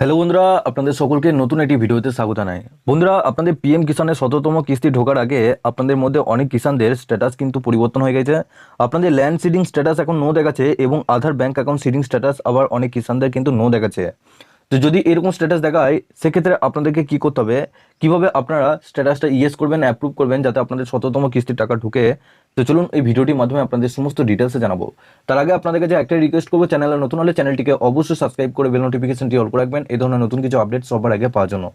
Hello বন্ধুরা, আপনাদের সকলকে নতুন একটি ভিডিওতে স্বাগত জানাই। বন্ধুরা, আপনাদের পিএম কিষানের ১৭তম কিস্তি ঢোকার আগে আপনাদের মধ্যে অনেক কিষানদের স্ট্যাটাস কিন্তু পরিবর্তন হয়ে গেছে। আপনাদের ল্যান্ড সিডিং স্ট্যাটাস এখন নো দেখাচ্ছে এবং আধার ব্যাংক অ্যাকাউন্ট সিডিং স্ট্যাটাস আবার অনেক কিষানদের কিন্তু নো দেখাচ্ছে। তো যদি এরকম স্ট্যাটাস দেখায় সেক্ষেত্রে আপনাদেরকে কি করতে হবে, কিভাবে আপনারা স্ট্যাটাসটা ইয়েস করবেন, অ্যাপ্রুভ করবেন যাতে আপনাদের ১৭তম কিস্তির টাকা ঢুকে। তো চলুন এই ভিডিওটির মাধ্যমে আপনাদের সমস্ত ডিটেলসে জানাবো। তার আগে আপনাদের কাছে একটাই রিকোয়েস্ট করবো, চ্যানেলে নতুন হলে চ্যানেলটিকে অবশ্যই সাবস্ক্রাইব করে বেল নোটিফিকেশনটি অল করে রাখবেন এই ধরনের নতুন কিছু আপডেট সবার আগে পাওয়ার জন্য।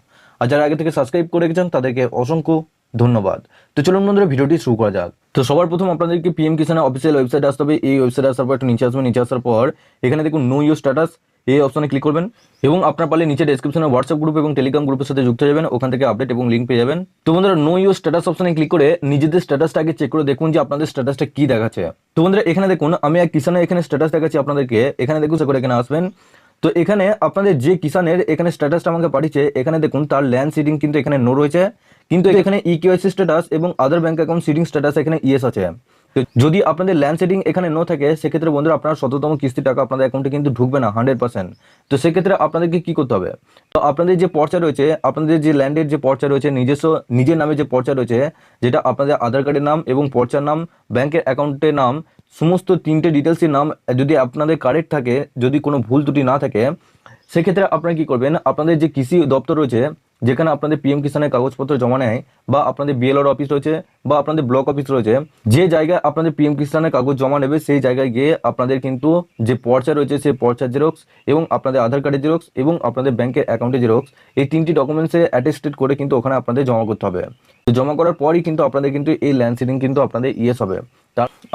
আর যারা আগে থেকে সাবস্ক্রাইব করে রেখেছেন তাদেরকে অসংখ্য ধন্যবাদ। তো চলুন বন্ধুরা, ভিডিওটি শুরু করা যাক। তো সবার প্রথম আপনাদেরকে পিএম কিষানের অফিসিয়াল ওয়েবসাইট আসতে হবে। এই ওয়েবসাইট আসার পর একটু নিচে আসবেন। নিচে আসার পর এখানে দেখুন নো ইউর স্ট্যাটাস, এই অপশনে ক্লিক করবেন এবং আপনার পারলে নিচে ডেসক্রিপশনে হোয়াটসঅ্যাপ গ্রুপ এবং টেলিগ্রাম গ্রুপের সাথে যুক্ত হয়ে যাবেন। ওখান থেকে আপডেট এবং লিঙ্ক পেয়ে যাবেন। তো বন্ধুরা, নো ইউর স্ট্যাটাস অপশনে ক্লিক করে নিজেদের স্ট্যাটাসটা আগে চেক করে দেখুন যে আপনাদের স্ট্যাটাসটা কি দেখাচ্ছে। তো বন্ধুরা, এখানে দেখুন আমি এক কিষানের এখানে স্ট্যাটাস দেখাচ্ছি আপনাদেরকে। এখানে দেখুন করে এখানে আসবেন। তো এখানে আপনাদের যে কিষানের এখানে স্ট্যাটাসটা আমাকে পাঠিয়েছে, এখানে দেখুন তার ল্যান্ড সিডিং কিন্তু এখানে নো রয়েছে, কিন্তু এখানে ইকেওয়াইসি স্ট্যাটাস এবং আদার ব্যাংক অ্যাকাউন্ট সিডিং স্ট্যাটাস এখানে ইয়েস আছে। তো যদি আপনাদের ল্যান্ড সেটিং এখানে নো থাকে সেক্ষেত্রে বন্ধুরা আপনার ১৭তম কিস্তি টাকা আপনাদের অ্যাকাউন্টে কিন্তু ঢুকবে না 100%। তো সেক্ষেত্রে আপনাদেরকে কি করতে হবে, তো আপনাদের যে পর্চা রয়েছে, আপনাদের যে ল্যান্ডের যে পর্চা রয়েছে, নিজের নামে যে পর্চা রয়েছে, যেটা আপনাদের আধার কার্ডের নাম এবং পর্চার নাম, ব্যাংকের অ্যাকাউন্টের নাম, সমস্ত তিনটে ডিটেলসের নাম যদি আপনাদের কারেক্ট থাকে, যদি কোনো ভুল ত্রুটি না থাকে, সেক্ষেত্রে আপনারা কি করবেন, আপনাদের যে কৃষি দপ্তর রয়েছে যেখানে আপনাদের পিএম কিষানের কাগজপত্র জমা নেয়, বা আপনাদের বিএলআর অফিস রয়েছে বা আপনাদের ব্লক অফিস রয়েছে, যে জায়গায় আপনাদের পিএম কিষানের কাগজ জমা নেবে সেই জায়গায় গিয়ে আপনাদের কিন্তু যে পর্চা রয়েছে সেই পর্চার জেরক্স এবং আপনাদের আধার কার্ডের জেরক্স এবং আপনাদের ব্যাংকের অ্যাকাউন্টের জেরক্স, এই তিনটি ডকুমেন্টসে অ্যাটেস্টেড করে কিন্তু ওখানে আপনাদের জমা করতে হবে। তো জমা করার পরই কিন্তু আপনাদের কিন্তু এই ল্যান্ড সিডিং কিন্তু আপনাদের ইয়েস হবে।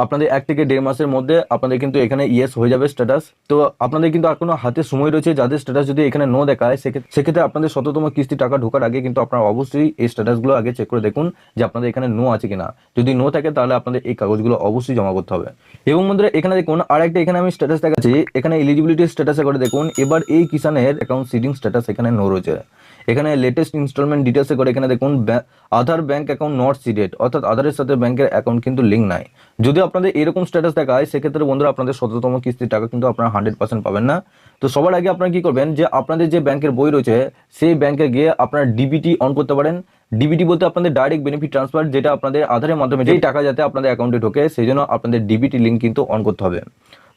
আপনাদের 1 থেকে 1.5 মাসের মধ্যে আপনাদের কিন্তু এখানে ইয়েস হয়ে যাবে স্ট্যাটাস। তো আপনাদের কিন্তু এখনো হাতে সময় রয়েছে, যাদের স্ট্যাটাস যদি এখানে নো দেখায় সেক্ষেত্রে আপনাদের ১৭তম কিস্তি টাকা ঢোকার আগে কিন্তু আপনারা অবশ্যই এই স্ট্যাটাসগুলো আগে চেক করে দেখুন যে আপনাদের এখানে নো আছে কিনা। যদি নো থাকে তাহলে আপনাদের এই কাগজগুলো অবশ্যই জমা করতে হবে। এবং বন্ধুরা, এখানে দেখুন আর একটা এখানে আমি স্ট্যাটাস দেখাচ্ছি, এখানে এলিজিবিলিটি স্ট্যাটাসে করে দেখুন এবার এই কিষানের অ্যাকাউন্ট সিডিং স্ট্যাটাস এখানে নো রয়েছে। এখানে লেটেস্ট ইনস্টলমেন্ট ডিটেলসে করে এখানে দেখুন আধার ব্যাংক অ্যাকাউন্ট নট সিডেড, অর্থাৎ আধারের সাথে ব্যাংকের অ্যাকাউন্ট কিন্তু লিঙ্ক নাই। যদি আপনাদের এরকম স্ট্যাটাস দেখায় সেক্ষেত্রে বন্ধুরা আপনাদের ১৭তম কিস্তির টাকা কিন্তু আপনারা 100% পাবেন না। তো সবার আগে আপনারা কি করবেন, যে আপনাদের যে ব্যাংকের বই রয়েছে সেই ব্যাংকে গিয়ে আপনারা ডিবিটি অন করতে পারেন। ডিবিটি বলতে আপনাদের ডাইরেক্ট বেনিফিট ট্রান্সফার, যেটা আপনাদের আধারের মাধ্যমে যেই টাকা যাতে আপনাদের অ্যাকাউন্টে ঢোকে সেই জন্য আপনাদের ডিবিটি লিঙ্ক কিন্তু অন করতে হবে।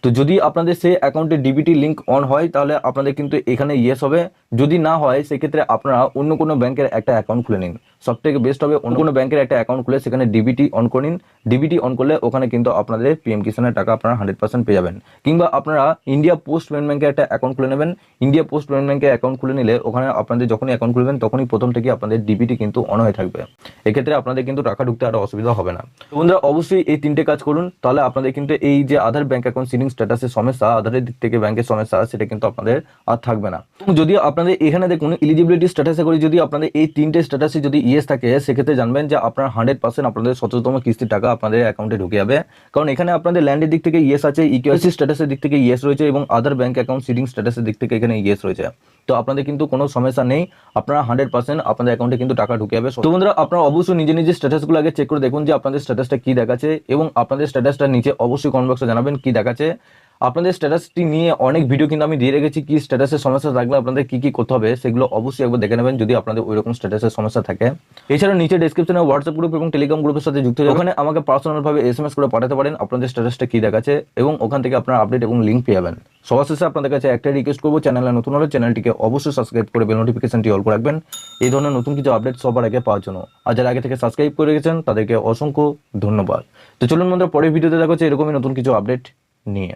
তো যদি আপনাদের সেই অ্যাকাউন্টে ডিবিটি লিঙ্ক অন হয় তাহলে আপনাদের কিন্তু এখানে ইয়েস হবে। যদি না হয় সেক্ষেত্রে আপনারা অন্য কোনো ব্যাংকের একটা অ্যাকাউন্ট খুলে নিন। সব থেকে বেস্ট হবে অন্য কোনো ব্যাংকের একটা অ্যাকাউন্ট খুলে সেখানে ডিবিটি অন করে নিন। ডিবিটি অন করলে ওখানে কিন্তু আপনাদের পিএম কিষানের টাকা আপনারা 100% পেয়ে যাবেন। কিংবা আপনারা ইন্ডিয়া পোস্ট পেমেন্ট ব্যাংকের একটা অ্যাকাউন্ট খুলে নেবেন। ইন্ডিয়া পোস্ট পেমেন্ট ব্যাংকের অ্যাকাউন্ট খুলে নিলে ওখানে আপনাদের যখনই অ্যাকাউন্ট খুলবেন তখনই প্রথম থেকে আপনাদের ডিবিটি কিন্তু অন হয়ে থাকবে। এক্ষেত্রে আপনাদের কিন্তু টাকা ঢুকতে আরও অসুবিধা হবে না। তো বন্ধুরা, অবশ্যই এই তিনটে কাজ করুন, তাহলে আপনাদের কিন্তু এই যে আধার ব্যাংক অ্যাকাউন্ট সিডিং স্ট্যাটাসের সমস্যা, আধারের দিক থেকে ব্যাংকের সমস্যা, সেটা কিন্তু আপনাদের আর থাকবে না। যদি আপনাদের এখানে দেখুন এলিজিবিলিটি স্ট্যাটাসে করে যদি আপনাদের এই তিনটে স্ট্যাটাসে যদি ইয়েস থাকে সেক্ষেত্রে জানবেন যে আপনার 100% আপনাদের ১৭তম কিস্তির টাকা আপনাদের অ্যাকাউন্টে ঢুকে যাবে। কারণ এখানে আপনাদের ল্যান্ডের দিক থেকে ইয়েস আছে, ইকেওয়াইসি স্ট্যাটাসের দিক থেকে ইয়েস রয়েছে এবং আধার ব্যাংক অ্যাকাউন্ট সিডিং স্ট্যাটাসের দিক থেকে এখানে ইয়েস রয়েছে। তো আপনাদের কিন্তু কোনো সমস্যা নেই, আপনারা 100% আপনাদের অ্যাকাউন্টে কিন্তু টাকা ঢুকে যাবে। তো বন্ধুরা, আপনারা অবশ্যই নিজের স্ট্যাটাসগুলো আগে চেক করে দেখুন যে আপনাদের স্ট্যাটাসটা কি দেখাচ্ছে এবং আপনাদের স্ট্যাটাসটা নিচে অবশ্যই কমেন্ট বক্সে জানাবেন কি দেখাচ্ছে। আপনাদের স্ট্যাটাসটি নিয়ে অনেক ভিডিও কিন্তু আমি দিয়ে রেখেছি, কি স্ট্যাটাসের সমস্যা থাকলে আপনাদের কি করতে হবে সেগুলো অবশ্যই একবার দেখে নেবেন যদি আপনাদের ওইরকম স্ট্যাটাসের সমস্যা থাকে। এছাড়াও নিচে ডেসক্রিপশনে হোয়াটসঅ্যাপ গ্রুপ এবং টেলিগ্রাম গ্রুপের সাথে যুক্ত হয়ে ওখানে আমাকে পার্সোনালভাবে এসএমএস করে পাঠাতে পারেন আপনাদের স্ট্যাটাসটা কি দেখাচ্ছে এবং ওখান থেকে আপনারা আপডেট এবং লিঙ্ক পেয়ে যাবেন। সবার শেষে আপনাদের কাছে একটাই রিকোয়েস্ট করবো, চ্যানেলে নতুন হলে চ্যানেলটিকে অবশ্যই সাবস্ক্রাইব করে বেল নোটিফিকেশনটি অল করে রাখবেন এই ধরনের নতুন কিছু আপডেট সবার আগে পাওয়ার জন্য। আর যারা আগে থেকে সাবস্ক্রাইব করে রেখেছেন তাদেরকে অসংখ্য ধন্যবাদ। তো চলুন বন্ধুরা, পরের ভিডিওতে দেখা হচ্ছে এরকমই নতুন কিছু আপডেট নিয়ে।